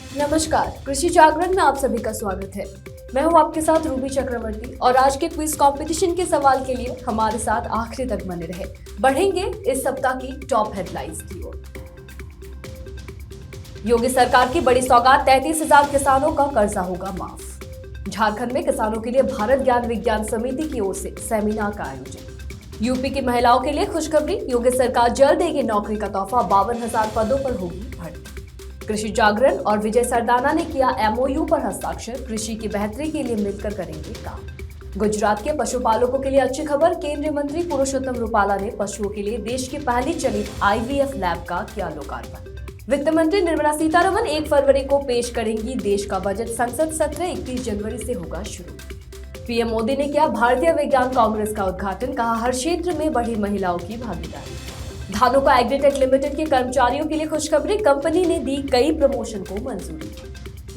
नमस्कार, कृषि जागरण में आप सभी का स्वागत है। मैं हूं आपके साथ रूबी चक्रवर्ती और आज के क्विज कंपटीशन के सवाल के लिए हमारे साथ आखिरी तक बने रहे। बढ़ेंगे इस सप्ताह की टॉप हेडलाइंस की ओर। योगी सरकार की बड़ी सौगात, 33,000 किसानों का कर्जा होगा माफ। झारखंड में किसानों के लिए भारत ज्ञान विज्ञान समिति की ओर से सेमिनार का आयोजन। यूपी की महिलाओं के लिए खुशखबरी, योगी सरकार जल्द देगी नौकरी का तोहफा, 52,000 पदों पर होगी भर्ती। कृषि जागरण और विजय सरदाना ने किया एमओयू पर हस्ताक्षर, कृषि की बेहतरी के लिए मिलकर करेंगे काम। गुजरात के पशुपालकों के लिए अच्छी खबर, केंद्रीय मंत्री पुरुषोत्तम रूपाला ने पशुओं के लिए देश की पहली चलित आईवीएफ लैब का किया लोकार्पण। वित्त मंत्री निर्मला सीतारमण 1 फरवरी को पेश करेंगी देश का बजट, संसद सत्र 31 जनवरी से होगा शुरू। पीएम मोदी ने किया भारतीय विज्ञान कांग्रेस का उद्घाटन, कहा हर क्षेत्र में बढ़ी महिलाओं की भागीदारी। धानुका एग्रीटेक लिमिटेड के कर्मचारियों के लिए खुशखबरी, कंपनी ने दी कई प्रमोशन को मंजूरी।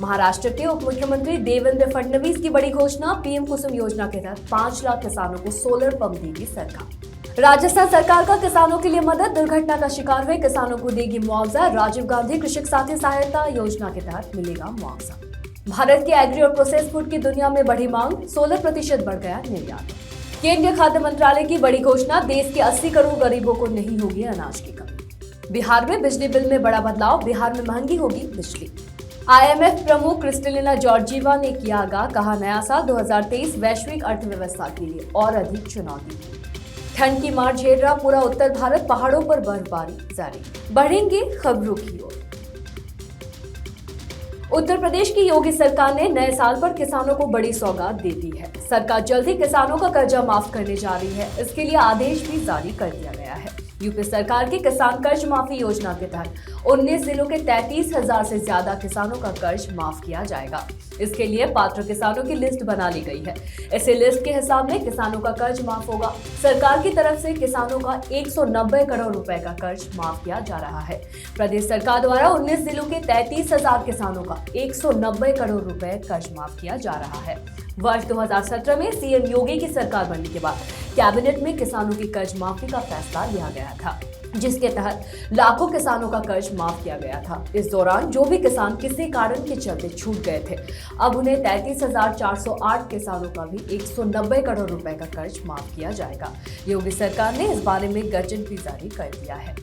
महाराष्ट्र के उप मुख्यमंत्री देवेंद्र फडणवीस की बड़ी घोषणा, पीएम कुसुम योजना के तहत 5 लाख किसानों को सोलर पंप देगी सरकार। राजस्थान सरकार का किसानों के लिए मदद, दुर्घटना का शिकार हुए किसानों को देगी मुआवजा, राजीव गांधी कृषक साथी सहायता योजना के तहत मिलेगा मुआवजा। भारत की एग्री और प्रोसेस फूड की दुनिया में बढ़ी मांग, 16% बढ़ गया निर्यात। केंद्रीय खाद्य मंत्रालय की बड़ी घोषणा, देश के 80 करोड़ गरीबों को नहीं होगी अनाज की कमी। बिहार में बिजली बिल में बड़ा बदलाव, बिहार में महंगी होगी बिजली। आईएमएफ प्रमुख क्रिस्टलिना जॉर्जीवा ने किया आगाह, कहा नया साल 2023 वैश्विक अर्थव्यवस्था के लिए और अधिक चुनौती। ठंड की मार झेल रहा पूरा उत्तर भारत, पहाड़ों पर बर्फबारी जारी। बढ़ेंगे खबरों की ओर। उत्तर प्रदेश की योगी सरकार ने नए साल पर किसानों को बड़ी सौगात दे दी है। सरकार जल्द ही किसानों का कर्जा माफ करने जा रही है, इसके लिए आदेश भी जारी कर दिया गया है। यूपी सरकार की किसान कर्ज माफी योजना के तहत 19 जिलों के 33,000 से ज्यादा किसानों का कर्ज माफ किया जाएगा। इसके लिए पात्र किसानों की लिस्ट बना ली गई है। इसी लिस्ट के हिसाब में किसानों का कर्ज माफ होगा। सरकार की तरफ से किसानों का 190 करोड़ रुपए का कर्ज माफ किया जा रहा है। प्रदेश सरकार द्वारा 19 जिलों के 33,000 किसानों का 190 करोड़ रुपए कर्ज माफ किया जा रहा है। वर्ष 2017 में सीएम योगी की सरकार बनने के बाद कैबिनेट में किसानों की कर्ज माफी का फैसला लिया गया था, जिसके तहत लाखों किसानों का कर्ज माफ किया गया था। इस दौरान जो भी किसान किसी कारण के चलते छूट गए थे, अब उन्हें 33,408 किसानों का भी 190 करोड़ रुपए का कर्ज माफ किया जाएगा। योगी सरकार ने इस बारे में गजट भी जारी कर दिया है।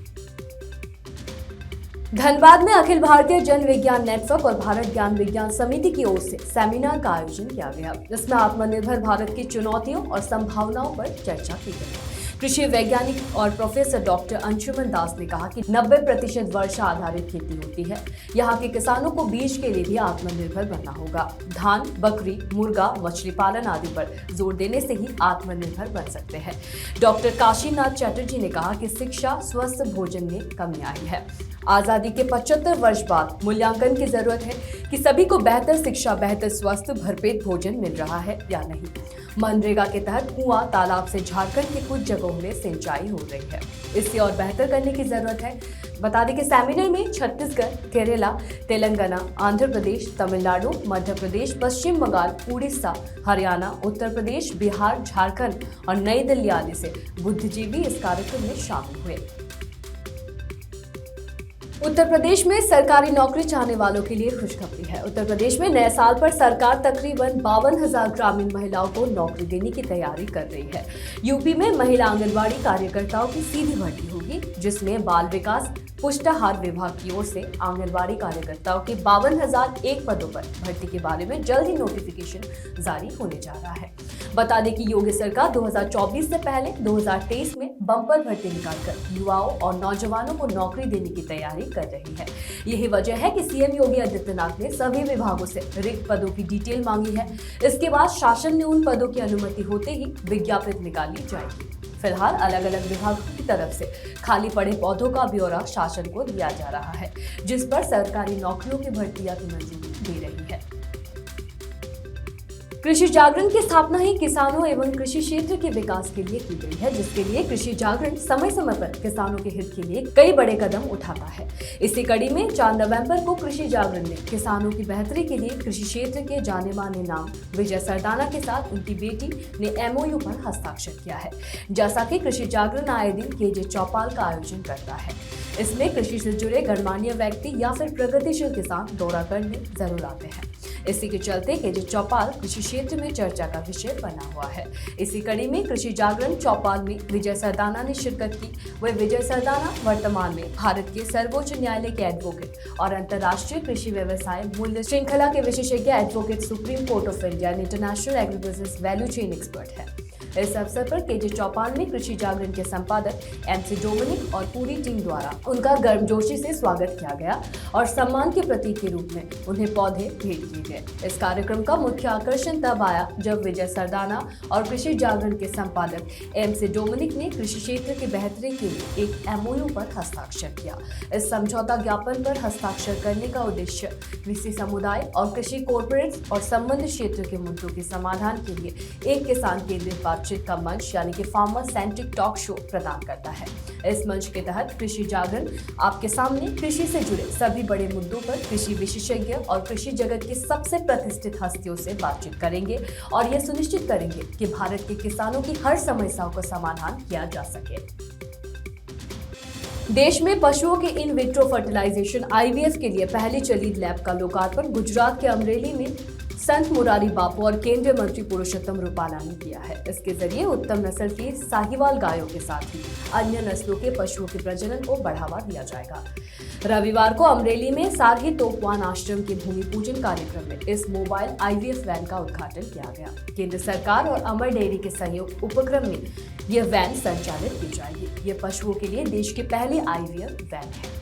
धनबाद में अखिल भारतीय जन विज्ञान नेटवर्क और भारत ज्ञान विज्ञान समिति की ओर से सेमिनार का आयोजन किया गया। इसमें आत्मनिर्भर भारत की चुनौतियों और संभावनाओं पर चर्चा की गई। कृषि वैज्ञानिक और प्रोफेसर डॉक्टर अंशुमन दास ने कहा कि 90% वर्षा आधारित खेती होती है। यहाँ के किसानों को बीज के लिए भी आत्मनिर्भर बनना होगा। धान, बकरी, मुर्गा, मछली पालन आदि पर जोर देने से ही आत्मनिर्भर बन सकते हैं। डॉक्टर काशीनाथ चैटर्जी ने कहा कि शिक्षा, स्वस्थ भोजन में कमी आई है। आजादी के 75 वर्ष बाद मूल्यांकन की जरूरत है कि सभी को बेहतर शिक्षा, बेहतर स्वस्थ, भरपेट भोजन मिल रहा है या नहीं। मनरेगा के तहत कुआं, तालाब से झारखंड की कुछ जगहों में सिंचाई हो रही है, इससे और बेहतर करने की जरूरत है। बता दें कि सेमिनार में छत्तीसगढ़, केरला, तेलंगाना, आंध्र प्रदेश, तमिलनाडु, मध्य प्रदेश, पश्चिम बंगाल, उड़ीसा, हरियाणा, उत्तर प्रदेश, बिहार, झारखंड और नई दिल्ली आदि से बुद्धिजीवी इस कार्यक्रम में शामिल हुए। उत्तर प्रदेश में सरकारी नौकरी चाहने वालों के लिए खुशखबरी है। उत्तर प्रदेश में नए साल पर सरकार तकरीबन 52,000 ग्रामीण महिलाओं को नौकरी देने की तैयारी कर रही है। यूपी में महिला आंगनबाड़ी कार्यकर्ताओं की सीधी भर्ती होगी, जिसमें बाल विकास पुष्टाहार विभाग की ओर से आंगनबाड़ी कार्यकर्ताओं के 52,001 पदों पर भर्ती के बारे में जल्द ही नोटिफिकेशन जारी होने जा रहा है। बता दें कि योगी सरकार 2024 से पहले 2023 में बम्पर भर्ती निकालकर युवाओं और नौजवानों को नौकरी देने की तैयारी कर रही है। यही वजह है कि सीएम योगी आदित्यनाथ ने सभी विभागों से रिक्त पदों की डिटेल मांगी है। इसके बाद शासन ने उन पदों की अनुमति होते ही विज्ञापन निकाली जाएगी। फिलहाल अलग अलग विभागों की तरफ से खाली पड़े पौधों का ब्यौरा शासन को दिया जा रहा है, जिस पर सरकारी नौकरियों की भर्तियां की मंजूरी दे रही है। कृषि जागरण की स्थापना ही किसानों एवं कृषि क्षेत्र के विकास के लिए की गई है, जिसके लिए कृषि जागरण समय समय पर किसानों के हित के लिए कई बड़े कदम उठाता है। इसी कड़ी में 4 नवंबर को कृषि जागरण ने किसानों की बेहतरी के लिए कृषि क्षेत्र के जाने माने नाम विजय सरदाना के साथ उनकी बेटी ने MOU पर हस्ताक्षर किया है। जैसा कि कृषि जागरण आए दिन KJ चौपाल का आयोजन करता है, इसमें कृषि से जुड़े गणमान्य व्यक्ति या फिर प्रगतिशील किसान दौरा करने जरूर आते हैं। इसी के चलते KJ चौपाल कृषि क्षेत्र में चर्चा का विषय बना हुआ है। इसी कड़ी में कृषि जागरण चौपाल में विजय सरदाना ने शिरकत की। वह विजय सरदाना वर्तमान में भारत के सर्वोच्च न्यायालय के एडवोकेट और अंतर्राष्ट्रीय कृषि व्यवसाय मूल्य श्रृंखला के विशेषज्ञ advocate, supreme court of India and international agribusiness value chain expert है। इस अवसर पर KJ चौपाल में कृषि जागरण के संपादक MC डोमिनिक और पूरी टीम द्वारा उनका गर्मजोशी से स्वागत किया गया और सम्मान के प्रतीक के रूप में उन्हें पौधे भेंट किए गए। इस कार्यक्रम का मुख्य आकर्षण तब आया जब विजय सरदाना और कृषि जागरण के संपादक MC डोमिनिक ने कृषि क्षेत्र की बेहतरी के लिए एक MOU पर हस्ताक्षर किया। इस समझौता ज्ञापन पर हस्ताक्षर करने का उद्देश्य कृषि समुदाय और कृषि कॉर्पोरेट्स और संबंधित क्षेत्र के मुद्दों के समाधान के लिए एक किसान केंद्रित बातचीत का मंच यानी कि फार्मर सेंट्रिक टॉक शो प्रदान करता है। इस मंच के तहत कृषि जागरण आपके सामने कृषि से जुड़े सभी बड़े मुद्दों पर कृषि विशेषज्ञ और कृषि जगत की सबसे प्रतिष्ठित हस्तियों से बातचीत करेंगे और यह सुनिश्चित करेंगे कि भारत के किसानों की हर समस्याओं का समाधान किया जा सके। देश में पशुओं के इन विट्रो फर्टिलाइजेशन IVF के लिए पहली चली लैब का लोकार्पण गुजरात के अमरेली में संत मुरारी बापू और केंद्रीय मंत्री पुरुषोत्तम रूपाला ने किया है। इसके जरिए उत्तम नस्ल की साहिवाल गायों के साथ ही अन्य नस्लों के पशुओं के प्रजनन को बढ़ावा दिया जाएगा। रविवार को अमरेली में सारही तोपवान आश्रम के भूमि पूजन कार्यक्रम में इस मोबाइल IVF वैन का उद्घाटन किया गया। केंद्र सरकार और अमर डेयरी के सहयोग उपक्रम में यह वैन संचालित की जाएगी। यह पशुओं के लिए देश की पहली IVF वैन है।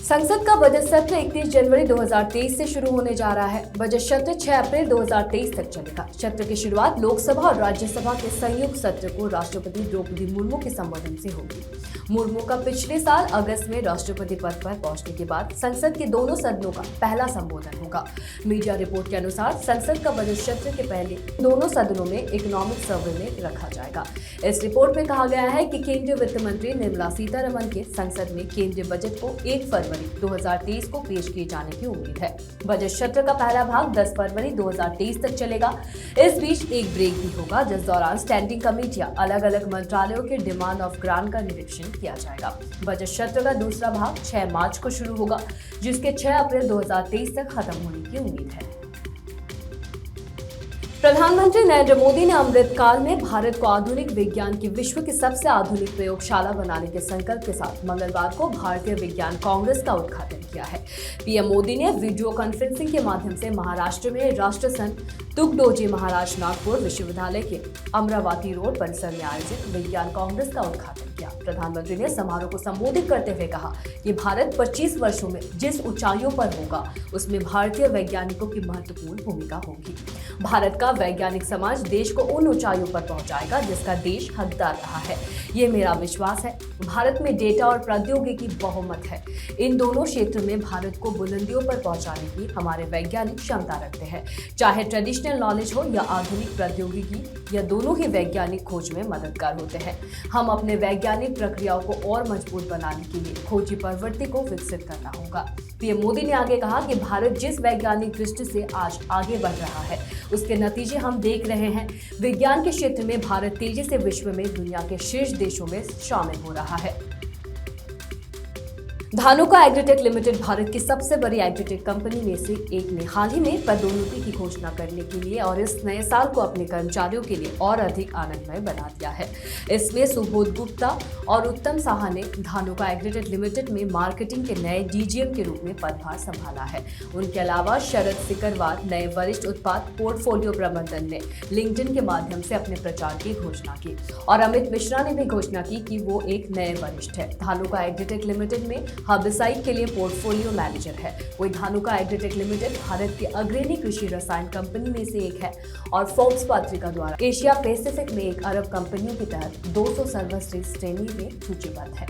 संसद का बजट सत्र 31 जनवरी 2023 से शुरू होने जा रहा है। बजट सत्र 6 अप्रैल 2023 तक चलेगा। सत्र की शुरुआत लोकसभा और राज्यसभा के संयुक्त सत्र को राष्ट्रपति द्रौपदी मुर्मू के संबोधन से होगी। मुर्मू का पिछले साल अगस्त में राष्ट्रपति पद पर पहुंचने के बाद संसद के दोनों सदनों का पहला संबोधन होगा। मीडिया रिपोर्ट के अनुसार संसद का बजट सत्र के पहले दोनों सदनों में इकोनॉमिक सर्वे में रखा जाएगा। इस रिपोर्ट में कहा गया है कि केंद्रीय वित्त मंत्री निर्मला सीतारमण के संसद में केंद्रीय बजट को 1 फरवरी 2023 को पेश किए जाने की उम्मीद है। बजट सत्र का पहला भाग 10 फरवरी 2023 तक चलेगा। इस बीच एक ब्रेक भी होगा, जिस दौरान स्टैंडिंग कमेटियां अलग अलग मंत्रालयों के डिमांड ऑफ ग्रांट का निरीक्षण किया जाएगा। बजट सत्र का दूसरा भाग 6 मार्च को शुरू होगा, जिसके 6 अप्रैल 2023 तक खत्म होने की उम्मीद है। प्रधानमंत्री नरेंद्र मोदी ने अमृतकाल में भारत को आधुनिक विज्ञान की विश्व की सबसे आधुनिक प्रयोगशाला बनाने के संकल्प के साथ मंगलवार को भारतीय विज्ञान कांग्रेस का उद्घाटन किया है। PM मोदी ने वीडियो कॉन्फ्रेंसिंग के माध्यम से महाराष्ट्र में राष्ट्रसंत तुकडोजी महाराज नागपुर विश्वविद्यालय के अमरावती रोड परिसर में आयोजित विज्ञान कांग्रेस का उद्घाटन किया। प्रधानमंत्री ने समारोह को संबोधित करते हुए कहा कि भारत 25 वर्षों में जिस ऊंचाइयों पर होगा, उसमें भारतीय वैज्ञानिकों की महत्वपूर्ण भूमिका होगी। भारत का वैज्ञानिक समाज देश को उन ऊंचाइयों पर पहुंचाएगा जिसका देश हकदार रहा है। ये मेरा विश्वास है। भारत में डेटा और प्रौद्योगिकी बहुमत है। इन दोनों क्षेत्रों में भारत को बुलंदियों पर पहुंचाने की हमारे वैज्ञानिक क्षमता रखते हैं। चाहे ट्रेडिशनल नॉलेज हो या आधुनिक प्रौद्योगिकी, या दोनों ही वैज्ञानिक खोज में मददगार होते हैं। हम अपने वैज्ञानिक प्रक्रियाओं को और मजबूत बनाने के लिए खोजी प्रवृत्ति को विकसित करना होगा। PM मोदी ने आगे कहा कि भारत जिस वैज्ञानिक दृष्टि से आज आगे बढ़ रहा है, उसके नतीजे हम देख रहे हैं। विज्ञान के क्षेत्र में भारत तेजी से विश्व में दुनिया के शीर्ष देशों में शामिल हो रहा है। धानुका एग्रीटेक लिमिटेड भारत की सबसे बड़ी एग्रीटेक कंपनी में से एक ने हाल ही में पदोन्नति की घोषणा करने के लिए और इस नए साल को अपने कर्मचारियों के लिए और अधिक आनंदमय बना दिया है। इसमें सुबोध गुप्ता और उत्तम साहा ने धानुका एग्रीटेक लिमिटेड में मार्केटिंग के नए DGM के रूप में पदभार संभाला है। उनके अलावा शरद सिकरवार नए वरिष्ठ उत्पाद पोर्टफोलियो प्रबंधन ने लिंक्डइन के माध्यम से अपने प्रचार की घोषणा की और अमित मिश्रा ने भी घोषणा की कि वो एक नए वरिष्ठ है। धानुका एग्रीटेक लिमिटेड में हर्बिसाइड के लिए पोर्टफोलियो मैनेजर है। वही धानुका एग्रीटेक लिमिटेड भारत की अग्रणी कृषि रसायन कंपनी में से एक है और फोर्ब्स पत्रिका द्वारा एशिया पैसिफिक में 1 अरब कंपनियों के तहत 200 सर्वश्रेष्ठ श्रेणी में सूचीबद्ध है।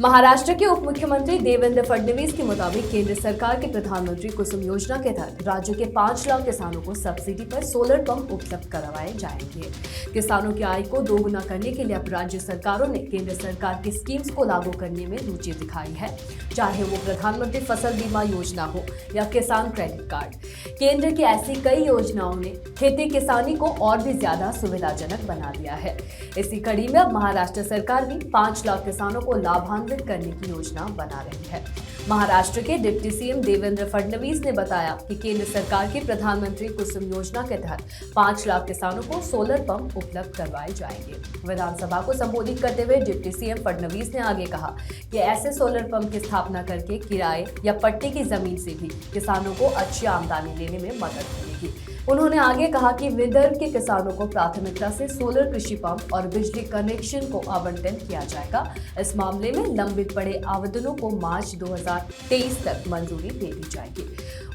महाराष्ट्र के उप मुख्यमंत्री देवेंद्र फडणवीस के मुताबिक केंद्र सरकार की प्रधानमंत्री कुसुम योजना के तहत राज्य के 5 लाख किसानों को सब्सिडी पर सोलर पंप उपलब्ध करवाए जाएंगे। किसानों की आय को दोगुना करने के लिए अब राज्य सरकारों ने केंद्र सरकार की स्कीम्स को लागू करने में रुचि दिखाई है, चाहे वो प्रधानमंत्री फसल बीमा योजना हो या किसान क्रेडिट कार्ड। केंद्र की ऐसी कई योजनाओं ने खेती किसानी को और भी ज्यादा सुविधाजनक बना दिया है। इसी कड़ी में अब महाराष्ट्र सरकार भी 5 लाख किसानों को लाभान्वित करने की योजना बना रही है। महाराष्ट्र के डिप्टी सीएम देवेंद्र फडणवीस ने बताया कि केंद्र सरकार की प्रधानमंत्री कुसुम योजना के तहत 5 लाख किसानों को सोलर पंप उपलब्ध करवाए जाएंगे। विधानसभा को संबोधित करते हुए डिप्टी सीएम फडणवीस ने आगे कहा कि ऐसे सोलर पंप की स्थापना करके किराए या पट्टे की जमीन से भी किसानों को अच्छी आमदनी लेने में मदद मिलेगी। उन्होंने आगे कहा कि विदर्भ के किसानों को प्राथमिकता से सोलर कृषि पंप और बिजली कनेक्शन को आवंटन किया जाएगा। इस मामले में लंबित पड़े आवेदनों को मार्च 2023 तक मंजूरी दे दी जाएगी।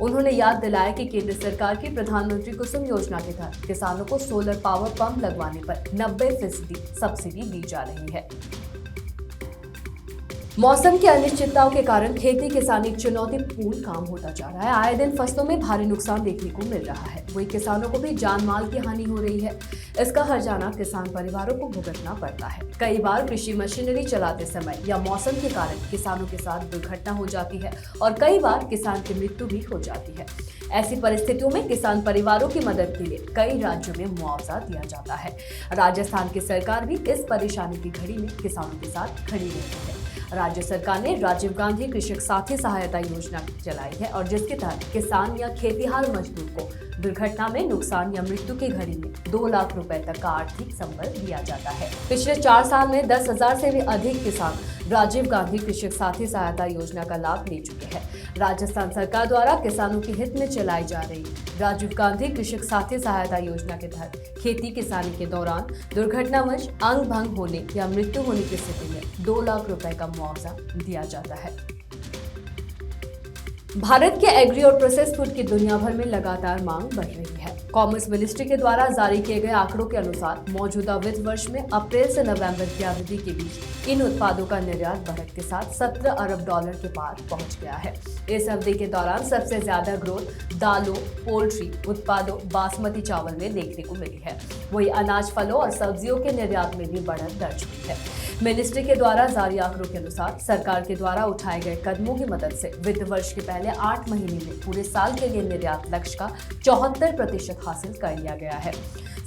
उन्होंने याद दिलाया कि केंद्र सरकार की प्रधानमंत्री कुसुम योजना के तहत किसानों को सोलर पावर पंप लगवाने पर 90% सब्सिडी दी जा रही है। मौसम की अनिश्चितताओं के कारण खेती किसानी चुनौतीपूर्ण काम होता जा रहा है। आए दिन फसलों में भारी नुकसान देखने को मिल रहा है, वही किसानों को भी जान माल की हानि हो रही है। इसका हर्जाना किसान परिवारों को भुगतना पड़ता है। कई बार कृषि मशीनरी चलाते समय या मौसम के कारण किसानों के साथ दुर्घटना हो जाती है और कई बार किसान की मृत्यु भी हो जाती है। ऐसी परिस्थितियों में किसान परिवारों की मदद के लिए कई राज्यों में मुआवजा दिया जाता है। राजस्थान की सरकार भी इस परेशानी की घड़ी में किसानों के साथ खड़ी रहती है। राज्य सरकार ने राजीव गांधी कृषक साथी सहायता योजना चलाई है और जिसके तहत किसान या खेतीहार मजदूर को दुर्घटना में नुकसान या मृत्यु की घड़ी में 2 लाख रुपए तक का आर्थिक संबल दिया जाता है। पिछले 4 साल में 10,000 से भी अधिक किसान राजीव गांधी कृषक साथी सहायता योजना का लाभ ले चुके हैं। राजस्थान सरकार द्वारा किसानों के हित में चलाई जा रही राजीव गांधी कृषक साथी सहायता योजना के तहत खेती किसानी के दौरान दुर्घटनावश अंग भंग होने या मृत्यु होने की स्थिति में 2 लाख रुपए का मुआवजा दिया जाता है। भारत के एग्री और प्रोसेस फूड की दुनिया भर में लगातार मांग बढ़ रही है। कॉमर्स मिनिस्ट्री के द्वारा जारी किए गए आंकड़ों के अनुसार मौजूदा वित्त वर्ष में अप्रैल से नवंबर की अवधि के बीच इन उत्पादों का निर्यात बढ़त के साथ 17 अरब डॉलर के पार पहुंच गया है। इस अवधि के दौरान सबसे ज्यादा ग्रोथ दालों, पोल्ट्री उत्पादों, बासमती चावल में देखने को मिली है। वही अनाज, फलों और सब्जियों के निर्यात में भी बढ़त दर्ज हुई है। मिनिस्ट्री के द्वारा जारी आंकड़ों के अनुसार सरकार के द्वारा उठाए गए कदमों की मदद से वित्त वर्ष के पहले 8 महीने में पूरे साल के लिए निर्यात लक्ष्य का 74% हासिल कर लिया गया है।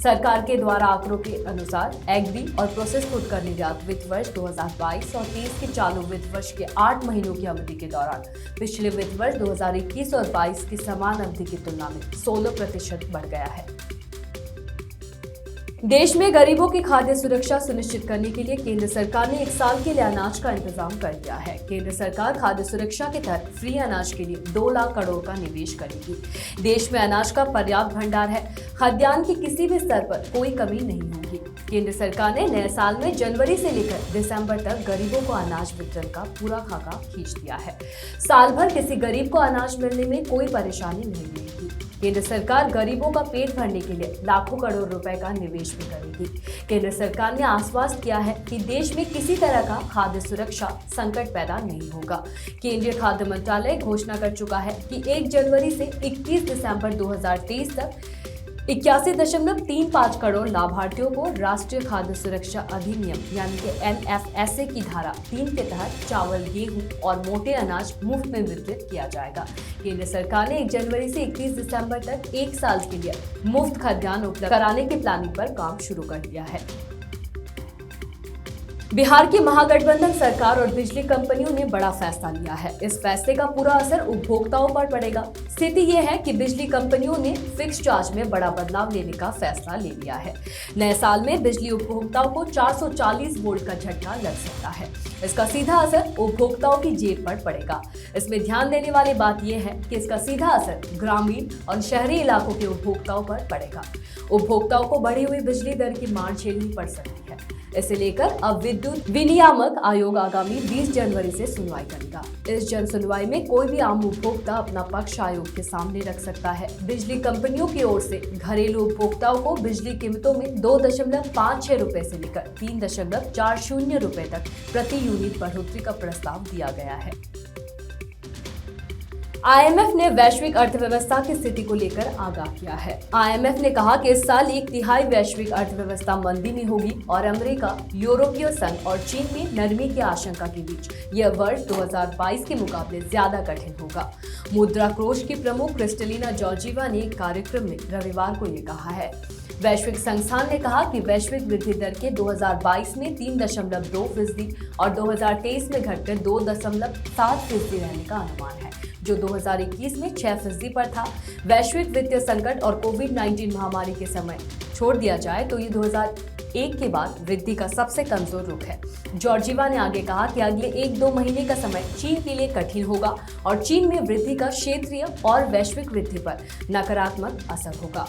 सरकार के द्वारा आंकड़ों के अनुसार एग्री और प्रोसेस फूड का निर्यात वित्त वर्ष 2022 और 23 के चालू वित्त वर्ष के 8 महीनों की अवधि के दौरान पिछले वित्त वर्ष 2021 और 22 की समान अवधि की तुलना में 16% बढ़ गया है। देश में गरीबों की खाद्य सुरक्षा सुनिश्चित करने के लिए केंद्र सरकार ने 1 साल के लिए अनाज का इंतजाम कर दिया है। केंद्र सरकार खाद्य सुरक्षा के तहत फ्री अनाज के लिए 2 लाख करोड़ का निवेश करेगी। देश में अनाज का पर्याप्त भंडार है। खाद्यान्न की किसी भी स्तर पर कोई कमी नहीं होगी। केंद्र सरकार ने नए साल में जनवरी से लेकर दिसंबर तक गरीबों को अनाज वितरण का पूरा खाका खींच दिया है। साल भर किसी गरीब को अनाज मिलने में कोई परेशानी नहीं रहेगी। केंद्र सरकार गरीबों का पेट भरने के लिए लाखों करोड़ रुपए का निवेश भी करेगी। केंद्र सरकार ने आश्वस्त किया है कि देश में किसी तरह का खाद्य सुरक्षा संकट पैदा नहीं होगा। केंद्रीय खाद्य मंत्रालय घोषणा कर चुका है कि 1 जनवरी से 21 दिसंबर 2023 तक 81.35 करोड़ लाभार्थियों को राष्ट्रीय खाद्य सुरक्षा अधिनियम यानी कि NFSA की धारा 3 के तहत चावल, गेहूं और मोटे अनाज मुफ्त में वितरित किया जाएगा। केंद्र सरकार ने 1 जनवरी से 21 दिसंबर तक 1 साल के लिए मुफ्त खाद्यान्न उपलब्ध कराने की प्लानिंग पर काम शुरू कर दिया है। बिहार की महागठबंधन सरकार और बिजली कंपनियों ने बड़ा फैसला लिया है। इस फैसले का पूरा असर उपभोक्ताओं पर पड़ेगा। स्थिति यह है कि बिजली कंपनियों ने फिक्स चार्ज में बड़ा बदलाव लेने का फैसला ले लिया है। नए साल में बिजली उपभोक्ताओं को 440 वोल्ट का झटका लग सकता है। इसका सीधा असर उपभोक्ताओं की जेब पर पड़ेगा। इसमें ध्यान देने वाली बात यह है कि इसका सीधा असर ग्रामीण और शहरी इलाकों के उपभोक्ताओं पर पड़ेगा। उपभोक्ताओं को बढ़ी हुई बिजली दर की मार झेलनी पड़ सकती है। इसे लेकर अब विद्युत विनियामक आयोग आगामी 20 जनवरी से सुनवाई करेगा। इस जन सुनवाई में कोई भी आम उपभोक्ता अपना पक्ष आयोग के सामने रख सकता है। बिजली कंपनियों की ओर से घरेलू उपभोक्ताओं को बिजली कीमतों में 2.56 रुपए से लेकर 3.40 रुपए तक प्रति यूनिट बढ़ोतरी का प्रस्ताव दिया गया है। IMF ने वैश्विक अर्थव्यवस्था की स्थिति को लेकर आगाह किया है। IMF ने कहा कि इस साल 1/3 वैश्विक अर्थव्यवस्था मंदी में होगी और अमेरिका, यूरोपीय संघ और चीन में नरमी की आशंका के बीच यह वर्ष 2022 के मुकाबले ज्यादा कठिन होगा। मुद्रा कोष की प्रमुख क्रिस्टलिना जॉर्जीवा ने एक कार्यक्रम में रविवार को ये कहा है। वैश्विक संस्थान ने कहा कि वैश्विक वृद्धि दर के 2022 में 3.2% और 2023 में घटकर 2.7% रहने का अनुमान है, जो 2021 में 6% पर था। वैश्विक वित्तीय संकट और कोविड-19 महामारी के समय छोड़ दिया जाए तो ये 2001 के बाद वृद्धि का सबसे कमजोर रुख है। जॉर्जीवा ने आगे कहा कि अगले 1-2 महीने का समय चीन के लिए कठिन होगा और चीन में वृद्धि का क्षेत्रीय और वैश्विक वृद्धि पर नकारात्मक असर होगा।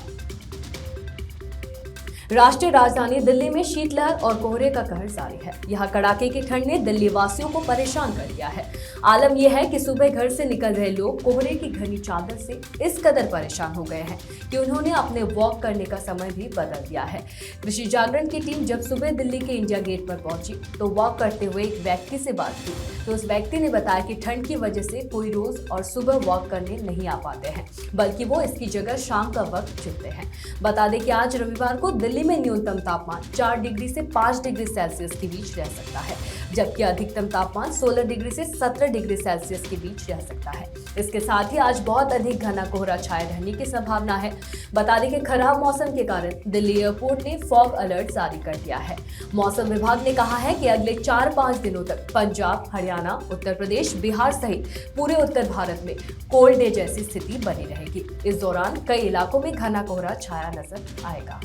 राष्ट्रीय राजधानी दिल्ली में शीतलहर और कोहरे का कहर जारी है। यहाँ कड़ाके की ठंड ने दिल्ली वासियों को परेशान कर दिया है। आलम यह है कि सुबह घर से निकल रहे लोग कोहरे की घनी चादर से इस कदर परेशान हो गए हैं कि उन्होंने अपने वॉक करने का समय भी बदल दिया है। कृषि जागरण की टीम जब सुबह दिल्ली के इंडिया गेट पर पहुंची तो वॉक करते हुए एक व्यक्ति से बात की, तो उस व्यक्ति ने बताया कि ठंड की वजह से कोई रोज और सुबह वॉक करने नहीं आ पाते हैं, बल्कि वो इसकी जगह शाम का वक्त चुनते हैं। बता दें कि आज रविवार को दिल्ली में न्यूनतम तापमान 4 डिग्री से 5 डिग्री सेल्सियस के बीच रह सकता है, जबकि अधिकतम तापमान 16 डिग्री से 17 डिग्री सेल्सियस के बीच रह सकता है। इसके साथ ही आज बहुत अधिक घना कोहरा छाए रहने की संभावना है। बता दें कि खराब मौसम के कारण दिल्ली एयरपोर्ट ने फॉग अलर्ट जारी कर दिया है। मौसम विभाग ने कहा है कि अगले 4-5 दिनों तक पंजाब, हरियाणा, उत्तर प्रदेश, बिहार सहित पूरे उत्तर भारत में कोल्ड डे जैसी स्थिति बनी रहेगी। इस दौरान कई इलाकों में घना कोहरा छाया नजर आएगा।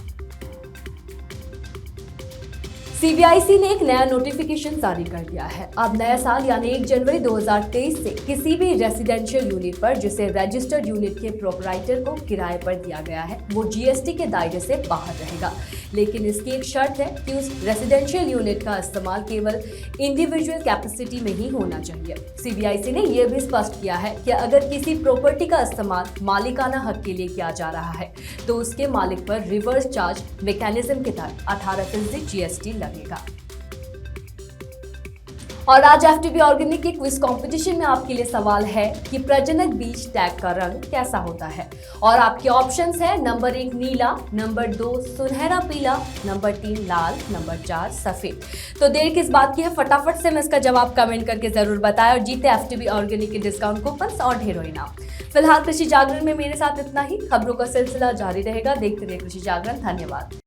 CBIC ने एक नया नोटिफिकेशन जारी कर दिया है। अब नया साल यानी 1 जनवरी 2023 से किसी भी रेसिडेंशियल यूनिट पर जिसे रजिस्टर्ड यूनिट के प्रोपराइटर को किराए पर दिया गया है वो GST के दायरे से बाहर रहेगा, लेकिन इसकी एक शर्त है कि उस रेसिडेंशियल यूनिट का इस्तेमाल केवल इंडिविजुअल कैपेसिटी में ही होना चाहिए। CBIC ने यह भी स्पष्ट किया है कि अगर किसी प्रॉपर्टी का इस्तेमाल मालिकाना हक के लिए किया जा रहा है तो उसके मालिक पर रिवर्स चार्ज मैकेनिज्म के तहत 18% GST लगेगा। और आज FTB ऑर्गेनिक के क्विज कंपटीशन में आपके लिए सवाल है कि प्रजनक बीज टैग का रंग कैसा होता है, और आपके ऑप्शंस है नंबर 1 नीला, नंबर 2 सुनहरा पीला, नंबर 3 लाल, नंबर 4 सफेद। तो देर किस बात की है, फटाफट से मैं इसका जवाब कमेंट करके जरूर बताएं और जीते FTB ऑर्गेनिक के डिस्काउंट कूपन और ढेरों इनाम। फिलहाल कृषि जागरण में मेरे साथ इतना ही। खबरों का सिलसिला जारी रहेगा। देखते रहिए कृषि जागरण। धन्यवाद।